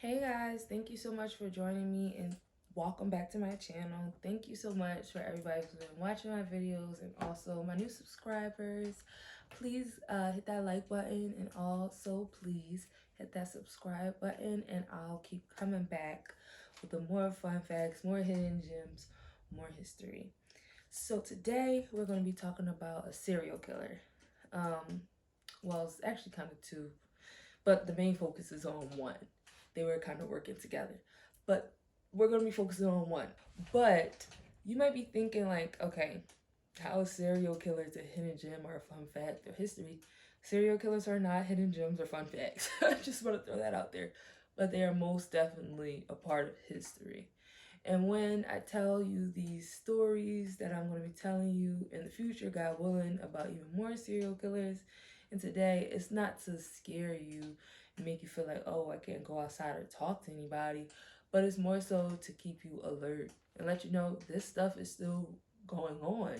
Hey guys, thank you so much for joining me and welcome back to my channel. Thank you so much for everybody who's been watching my videos and also my new subscribers. Please hit that like button and also please hit that subscribe button, and I'll keep coming back with the more fun facts, more hidden gems, more history. So today we're going to be talking about a serial killer. Well, it's actually kind of two, but the main focus is on one. They were kind of working together, but we're going to be focusing on one. But you might be thinking like, okay, how is serial killers a hidden gem or a fun fact or history? Serial killers are not hidden gems or fun facts. I just want to throw that out there, but they are most definitely a part of history. And when I tell you these stories that I'm going to be telling you in the future, God willing, about even more serial killers, and today, it's not to scare you and make you feel like, oh, I can't go outside or talk to anybody, but it's more so to keep you alert and let you know this stuff is still going on.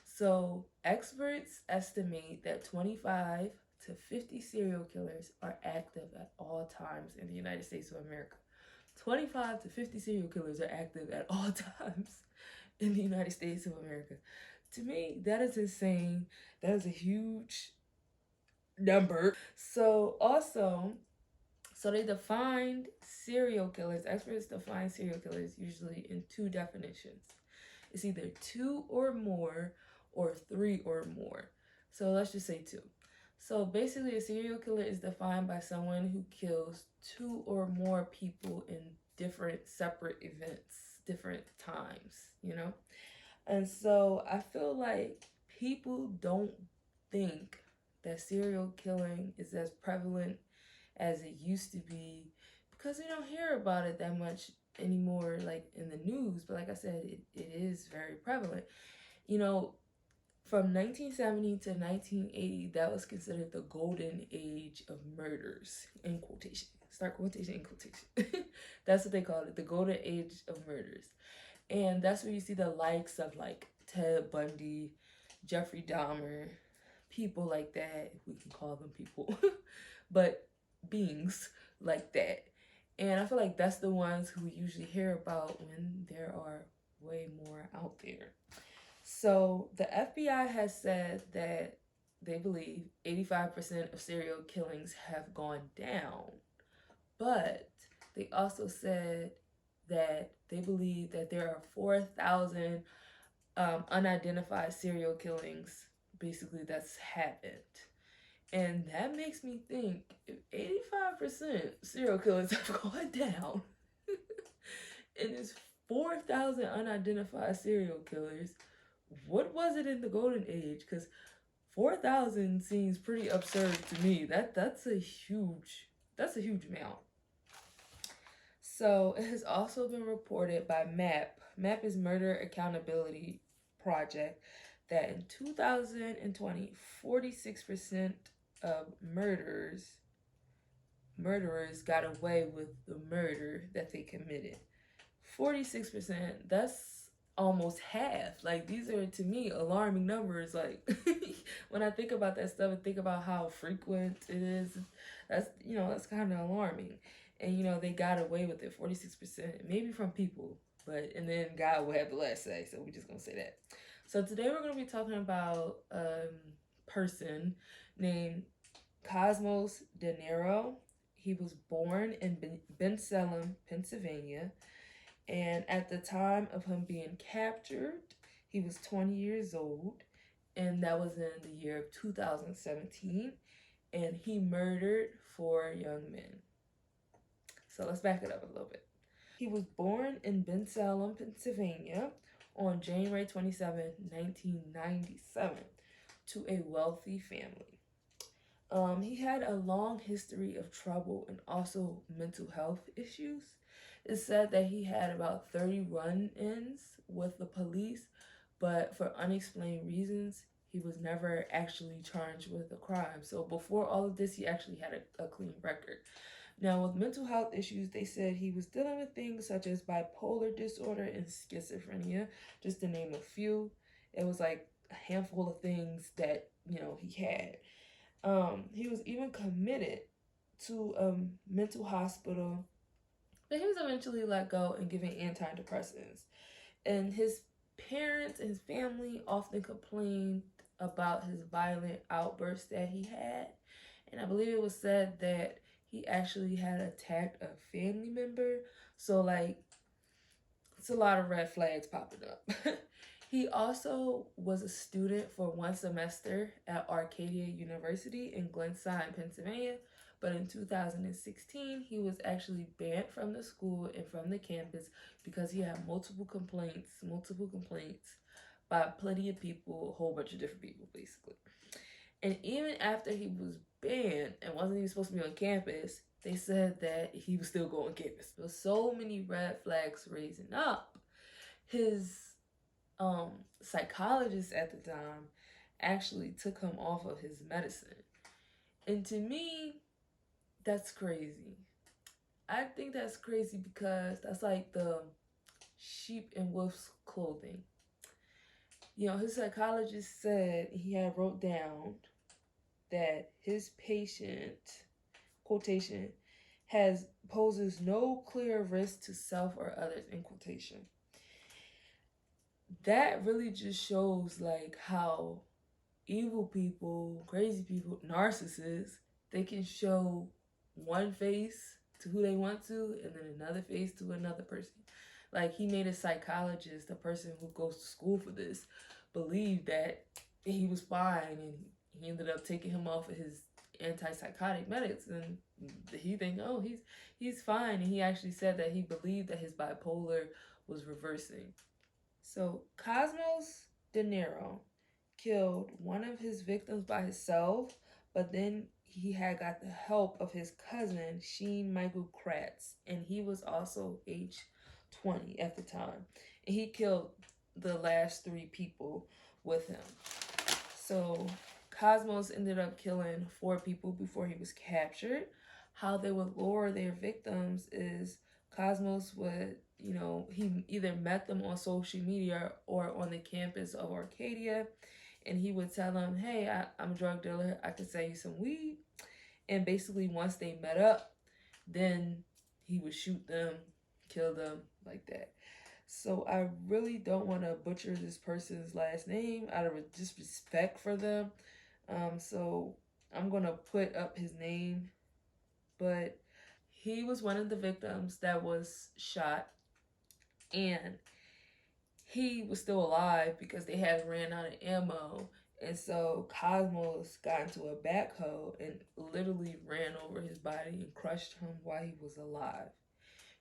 So experts estimate that 25 to 50 serial killers are active at all times in the United States of America. 25 to 50 serial killers are active at all times in the United States of America. To me, that is insane. That is a huge number. So they defined serial killers, experts define serial killers usually in two definitions. It's either two or more or three or more. So let's just say two. So basically, a serial killer is defined by someone who kills two or more people in different separate events, different times. And so I feel like people don't think that serial killing is as prevalent as it used to be because we don't hear about it that much anymore, like in the news. But like I said, it is very prevalent. From 1970 to 1980, that was considered the golden age of murders, in quotation. Start quotation in quotation. That's what they called it, the golden age of murders. And that's where you see the likes of like Ted Bundy, Jeffrey Dahmer, people like that, if we can call them people, but beings like that. And I feel like that's the ones who we usually hear about when there are way more out there. So the FBI has said that they believe 85% of serial killings have gone down, but they also said that they believe that there are 4,000 unidentified serial killings, basically, that's happened. And that makes me think, if 85% serial killers have gone down, and there's 4,000 unidentified serial killers, what was it in the golden age? Because 4,000 seems pretty absurd to me. That's a huge amount. So it has also been reported by MAP. MAP is Murder Accountability Project, that in 2020, 46% of murderers got away with the murder that they committed. 46%, that's almost half. Like, these are, to me, alarming numbers. Like, when I think about that stuff and think about how frequent it is, that's kind of alarming. And they got away with it, 46%, maybe from people, and then God will have the last say, so we're just gonna say that. So today we're gonna be talking about a person named Cosmo Dinardo. He was born in Bensalem, Pennsylvania, and at the time of him being captured, he was 20 years old, and that was in the year of 2017, and he murdered 4 young men. So let's back it up a little bit. He was born in Bensalem, Pennsylvania on January 27, 1997, to a wealthy family. He had a long history of trouble and also mental health issues. It's said that he had about 30 run-ins with the police, but for unexplained reasons, he was never actually charged with a crime. So before all of this, he actually had a clean record. Now, with mental health issues, they said he was dealing with things such as bipolar disorder and schizophrenia, just to name a few. It was like a handful of things that, he had. He was even committed to a mental hospital, but he was eventually let go and given antidepressants. And his parents and his family often complained about his violent outbursts that he had. And I believe it was said that he actually had attacked a family member. So, like, it's a lot of red flags popping up. He also was a student for one semester at Arcadia University in Glenside, Pennsylvania. But in 2016, he was actually banned from the school and from the campus because he had multiple complaints by plenty of people, a whole bunch of different people, basically. And even after he was banned and wasn't even supposed to be on campus, they said that he was still going on campus. There was so many red flags raising up. His psychologist at the time actually took him off of his medicine. And to me, that's crazy. I think that's crazy because that's like the sheep in wolf's clothing. You know, his psychologist said he had wrote down that his patient, quotation, poses no clear risk to self or others, in quotation. That really just shows like how evil people, crazy people, narcissists, they can show one face to who they want to and then another face to another person. Like, he made a psychologist, a person who goes to school for this, believe that he was fine, and he ended up taking him off of his antipsychotic meds, and he think, oh, he's fine. And he actually said that he believed that his bipolar was reversing. So Cosmos Dinardo killed one of his victims by himself, but then he had got the help of his cousin, Sheen Michael Kratz, and he was also age 20 at the time. And he killed the last 3 people with him. So Cosmos ended up killing 4 people before he was captured. How they would lure their victims is Cosmos would, he either met them on social media or on the campus of Arcadia, and he would tell them, hey, I'm a drug dealer, I could sell you some weed. And basically, once they met up, then he would shoot them, kill them, like that. So I really don't want to butcher this person's last name out of disrespect for them. So I'm going to put up his name, but he was one of the victims that was shot, and he was still alive because they had ran out of ammo. And so Cosmos got into a backhoe and literally ran over his body and crushed him while he was alive.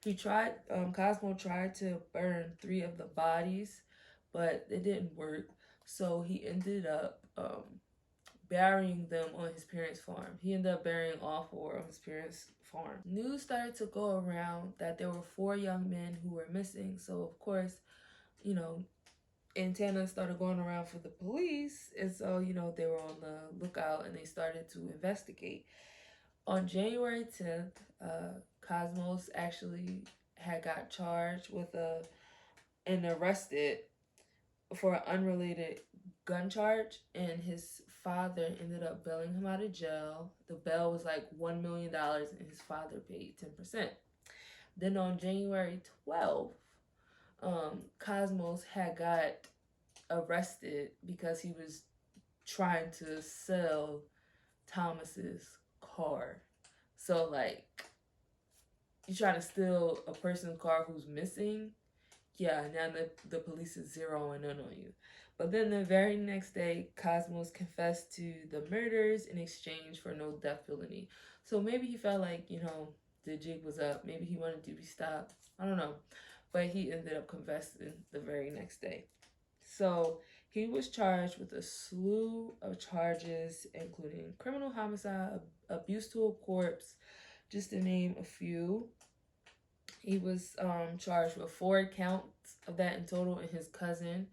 Cosmo tried to burn 3 of the bodies, but it didn't work. So he ended up burying them on his parents' farm. He ended up burying all 4 on his parents' farm. News started to go around that there were 4 young men who were missing. So of course, antennas started going around for the police, and so they were on the lookout and they started to investigate. On January 10th, Cosmos actually had got charged with and arrested for an unrelated gun charge, and his father ended up bailing him out of jail. The bail was like $1 million, and his father paid 10%. Then on January 12th, Cosmos had got arrested because he was trying to sell Thomas's car. So, like, you try to steal a person's car who's missing, yeah, now the police is zeroing in on you. But then the very next day, Cosmos confessed to the murders in exchange for no death penalty. So maybe he felt like, the jig was up. Maybe he wanted to be stopped. I don't know. But he ended up confessing the very next day. So he was charged with a slew of charges, including criminal homicide, abuse to a corpse, just to name a few. He was charged with 4 counts of that in total, and his cousin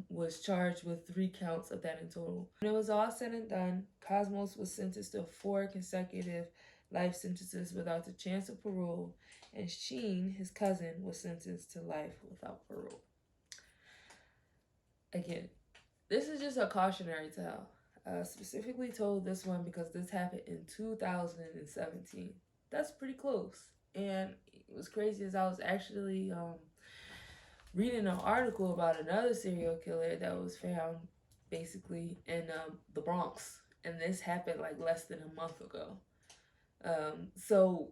was charged with 3 counts of that in total. When it was all said and done, Cosmos was sentenced to 4 consecutive life sentences without the chance of parole, and Sheen, his cousin, was sentenced to life without parole. Again, this is just a cautionary tale. specifically told this one because this happened in 2017. That's pretty close. And it was crazy as I was actually reading an article about another serial killer that was found basically in the Bronx. And this happened like less than a month ago. So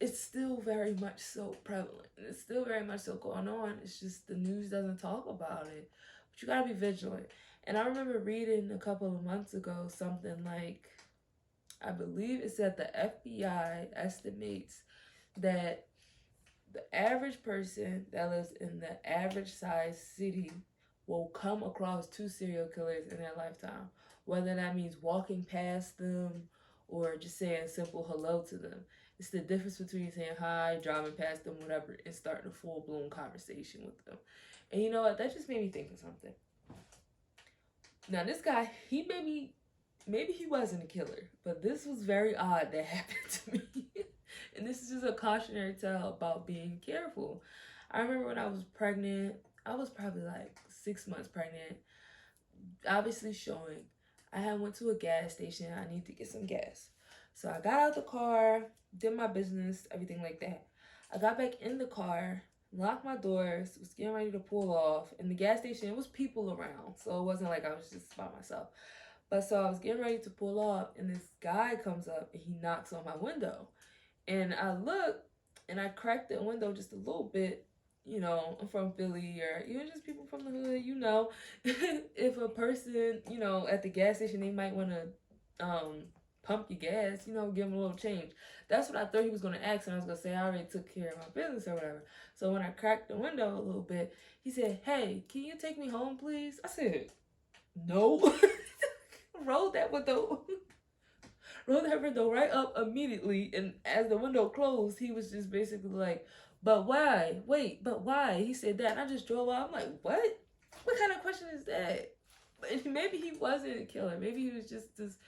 it's still very much so prevalent. It's still very much so going on. It's just the news doesn't talk about it. But you gotta be vigilant. And I remember reading a couple of months ago something like, I believe it said the FBI estimates that the average person that lives in the average size city will come across 2 serial killers in their lifetime. Whether that means walking past them or just saying a simple hello to them. It's the difference between saying hi, driving past them, whatever, and starting a full-blown conversation with them. And you know what? That just made me think of something. Now, this guy, maybe he wasn't a killer, but this was very odd that happened to me. And this is just a cautionary tale about being careful. I remember when I was pregnant, I was probably like 6 months pregnant, obviously showing. I had went to a gas station. I need to get some gas. So I got out the car, did my business, everything like that. I got back in the car, locked my doors, was getting ready to pull off. In the gas station, it was people around. So it wasn't like I was just by myself. But so I was getting ready to pull off, and this guy comes up and he knocks on my window. And I look, and I cracked the window just a little bit. You know, I'm from Philly, or even just people from the hood, you know. If a person, you know, at the gas station, they might want to pump your gas, you know, give them a little change. That's what I thought he was going to ask, and I was going to say I already took care of my business or whatever. So when I cracked the window a little bit, he said, "Hey, can you take me home, please?" I said, "No." Rolled that window right up immediately, and as the window closed, he was just basically like, "But why? Wait, but why?" He said that, and I just drove out. I'm like, what? What kind of question is that? Maybe he wasn't a killer. Maybe he was just this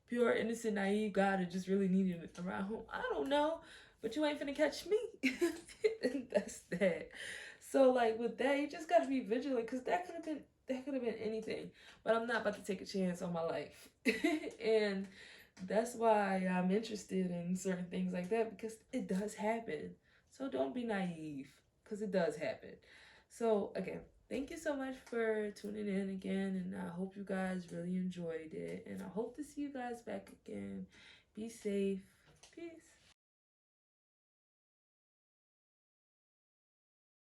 pure, innocent, naive guy that just really needed it around home. I don't know, but you ain't finna catch me. And that's that. So like with that, you just gotta be vigilant, because that could have been anything. But I'm not about to take a chance on my life. And that's why I'm interested in certain things like that, because it does happen. So don't be naive, because it does happen. So again, thank you so much for tuning in again, and I hope you guys really enjoyed it, and I hope to see you guys back again. Be safe. Peace.